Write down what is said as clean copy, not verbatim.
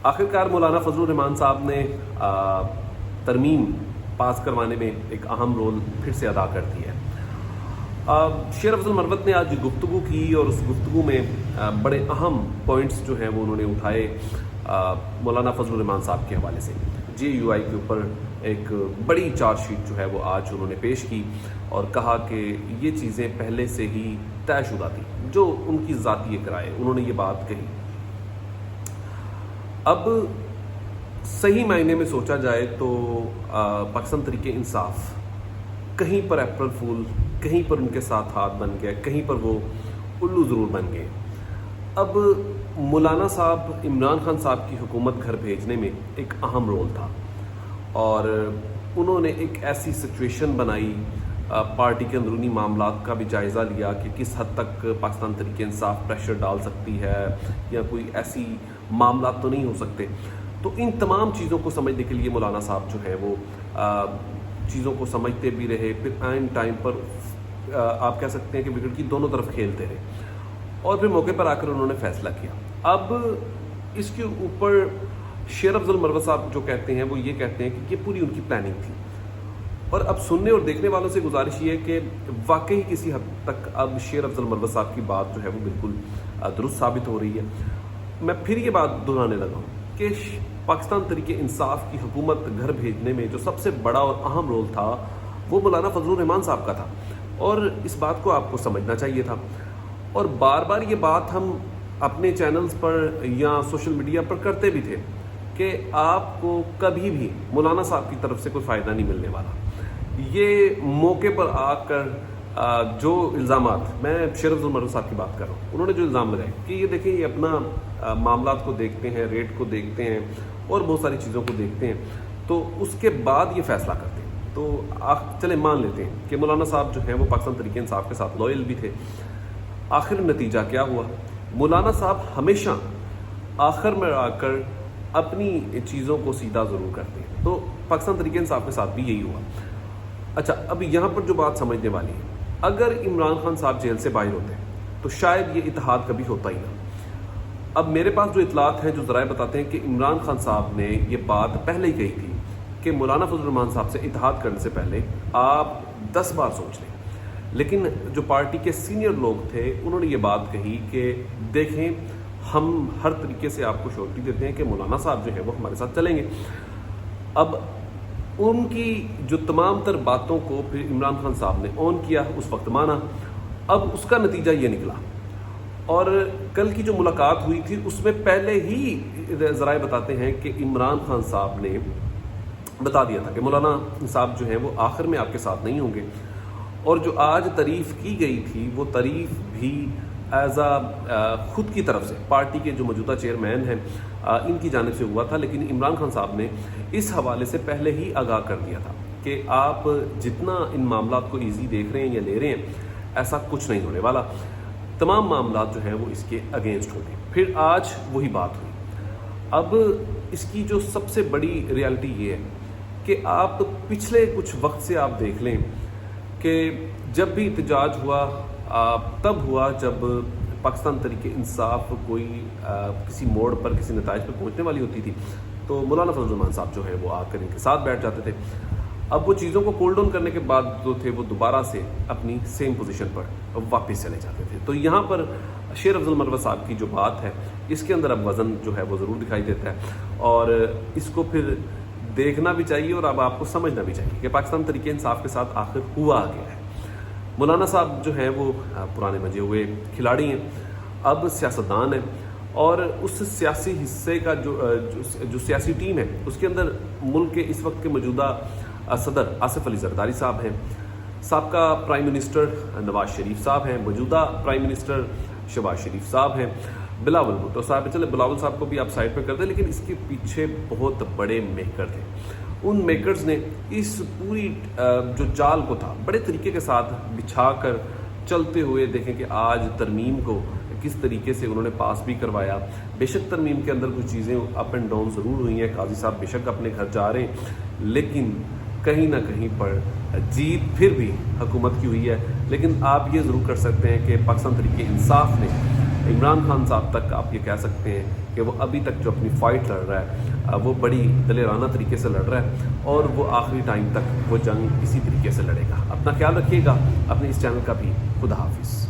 آخرکار مولانا فضل الرحمان صاحب نے ترمیم پاس کروانے میں ایک اہم رول پھر سے ادا کر دیا ہے۔ شیر افضل مروت نے آج گفتگو کی اور اس گفتگو میں بڑے اہم پوائنٹس جو ہیں وہ انہوں نے اٹھائے مولانا فضل الرحمان صاحب کے حوالے سے۔ جے یو آئی کے اوپر ایک بڑی چارج شیٹ جو ہے وہ آج انہوں نے پیش کی اور کہا کہ یہ چیزیں پہلے سے ہی طے شدہ تھی، جو ان کی ذاتی ایک رائے، انہوں نے یہ بات کہی۔ اب صحیح معنی میں سوچا جائے تو پاکستان تحریک انصاف کہیں پر اپریل فول، کہیں پر ان کے ساتھ ہاتھ بن گیا، کہیں پر وہ الو ضرور بن گئے۔ اب مولانا صاحب عمران خان صاحب کی حکومت گھر بھیجنے میں ایک اہم رول تھا اور انہوں نے ایک ایسی سچویشن بنائی، پارٹی کے اندرونی معاملات کا بھی جائزہ لیا کہ کس حد تک پاکستان تحریک انصاف پریشر ڈال سکتی ہے یا کوئی ایسی معاملات تو نہیں ہو سکتے۔ تو ان تمام چیزوں کو سمجھنے کے لیے مولانا صاحب جو ہے وہ چیزوں کو سمجھتے بھی رہے، پھر عین ٹائم پر آپ کہہ سکتے ہیں کہ وکٹ کی دونوں طرف کھیلتے رہے اور پھر موقع پر آ کر انہوں نے فیصلہ کیا۔ اب اس کے اوپر شیر افضل مروت صاحب جو کہتے ہیں وہ یہ کہتے ہیں کہ یہ پوری ان کی پلاننگ تھی، اور اب سننے اور دیکھنے والوں سے گزارش یہ ہے کہ واقعی کسی حد تک اب شیر افضل مروت صاحب کی بات جو ہے وہ بالکل درست ثابت ہو رہی ہے۔ میں پھر یہ بات دہرانے لگا ہوں کہ پاکستان تحریک انصاف کی حکومت گھر بھیجنے میں جو سب سے بڑا اور اہم رول تھا وہ مولانا فضل الرحمان صاحب کا تھا، اور اس بات کو آپ کو سمجھنا چاہیے تھا۔ اور بار بار یہ بات ہم اپنے چینلز پر یا سوشل میڈیا پر کرتے بھی تھے کہ آپ کو کبھی بھی مولانا صاحب کی طرف سے کوئی فائدہ نہیں ملنے والا۔ یہ موقع پر آ کر جو الزامات، میں شیر افضل مروت صاحب کی بات کر رہا ہوں، انہوں نے جو الزام لگائے کہ یہ دیکھیں یہ اپنا معاملات کو دیکھتے ہیں، ریٹ کو دیکھتے ہیں اور بہت ساری چیزوں کو دیکھتے ہیں، تو اس کے بعد یہ فیصلہ کرتے ہیں۔ تو چلیں مان لیتے ہیں کہ مولانا صاحب جو ہیں وہ پاکستان تحریک انصاف کے ساتھ لوئل بھی تھے۔ آخر نتیجہ کیا ہوا؟ مولانا صاحب ہمیشہ آخر میں آ کر اپنی چیزوں کو سیدھا ضرور کرتے ہیں، تو پاکستان تحریک انصاف کے ساتھ بھی یہی ہوا۔ اچھا، اب یہاں پر جو بات سمجھنے والی ہے، اگر عمران خان صاحب جیل سے باہر ہوتے ہیں تو شاید یہ اتحاد کبھی ہوتا ہی نہ۔ اب میرے پاس جو اطلاعات ہیں، جو ذرائع بتاتے ہیں کہ عمران خان صاحب نے یہ بات پہلے ہی کہی تھی کہ مولانا فضل الرحمان صاحب سے اتحاد کرنے سے پہلے آپ 10 بار سوچ لیں، لیکن جو پارٹی کے سینئر لوگ تھے انہوں نے یہ بات کہی کہ دیکھیں ہم ہر طریقے سے آپ کو شورٹی دیتے ہیں کہ مولانا صاحب جو ہے وہ ہمارے ساتھ چلیں گے۔ اب ان کی جو تمام تر باتوں کو پھر عمران خان صاحب نے آن کیا، اس وقت مانا۔ اب اس کا نتیجہ یہ نکلا، اور کل کی جو ملاقات ہوئی تھی اس میں پہلے ہی ذرائع بتاتے ہیں کہ عمران خان صاحب نے بتا دیا تھا کہ مولانا صاحب جو ہیں وہ آخر میں آپ کے ساتھ نہیں ہوں گے، اور جو آج تعریف کی گئی تھی وہ تعریف بھی ایز خود کی طرف سے پارٹی کے جو موجودہ چیئرمین ہیں ان کی جانب سے ہوا تھا، لیکن عمران خان صاحب نے اس حوالے سے پہلے ہی آگاہ کر دیا تھا کہ آپ جتنا ان معاملات کو ایزی دیکھ رہے ہیں یا لے رہے ہیں، ایسا کچھ نہیں ہونے والا، تمام معاملات جو ہیں وہ اس کے اگینسٹ ہوں گے۔ پھر آج وہی بات ہوئی۔ اب اس کی جو سب سے بڑی ریالٹی یہ ہے کہ آپ پچھلے کچھ وقت سے آپ دیکھ لیں کہ جب بھی احتجاج ہوا تب ہوا جب پاکستان تحریک انصاف کوئی کسی موڑ پر کسی نتائج پر پہنچنے والی ہوتی تھی تو مولانا فضل الرحمان صاحب جو ہیں وہ آ کر ان کے ساتھ بیٹھ جاتے تھے۔ اب وہ چیزوں کو کول ڈاؤن کرنے کے بعد جو تھے وہ دوبارہ سے اپنی سیم پوزیشن پر واپس چلے جاتے تھے۔ تو یہاں پر شیر افضل مروت صاحب کی جو بات ہے اس کے اندر اب وزن جو ہے وہ ضرور دکھائی دیتا ہے، اور اس کو پھر دیکھنا بھی چاہیے اور اب آپ کو سمجھنا بھی چاہیے کہ پاکستان تحریک انصاف کے ساتھ آخر ہوا گیا ہے۔ مولانا صاحب جو ہیں وہ پرانے مجے ہوئے کھلاڑی ہیں، اب سیاستدان ہیں، اور اس سیاسی حصے کا جو سیاسی ٹیم ہے اس کے اندر ملک کے اس وقت کے موجودہ صدر آصف علی زرداری صاحب ہیں، سابقہ پرائم منسٹر نواز شریف صاحب ہیں، موجودہ پرائم منسٹر شہباز شریف صاحب ہیں، بلاول بھٹو صاحب ہیں۔ چلے بلاول صاحب کو بھی آپ سائڈ پہ کر دیں، لیکن اس کے پیچھے بہت بڑے میکر تھے۔ ان میکرز نے اس پوری جو جال کو تھا بڑے طریقے کے ساتھ بچھا کر چلتے ہوئے دیکھیں کہ آج ترمیم کو کس طریقے سے انہوں نے پاس بھی کروایا۔ بے شک ترمیم کے اندر کچھ چیزیں اپ اینڈ ڈاؤن ضرور ہوئی ہیں، قاضی صاحب بے شک اپنے گھر جا رہے ہیں، لیکن کہیں نہ کہیں پر جیت پھر بھی حکومت کی ہوئی ہے۔ لیکن آپ یہ ضرور کر سکتے ہیں کہ پاکستان تحریک انصاف نے عمران خان صاحب تک آپ یہ کہہ سکتے ہیں کہ وہ ابھی تک جو اپنی فائٹ لڑ رہا ہے وہ بڑی دلیرانہ طریقے سے لڑ رہا ہے، اور وہ آخری ٹائم تک وہ جنگ اسی طریقے سے لڑے گا۔ اپنا خیال رکھیے گا، اپنے اس چینل کا بھی۔ خدا حافظ۔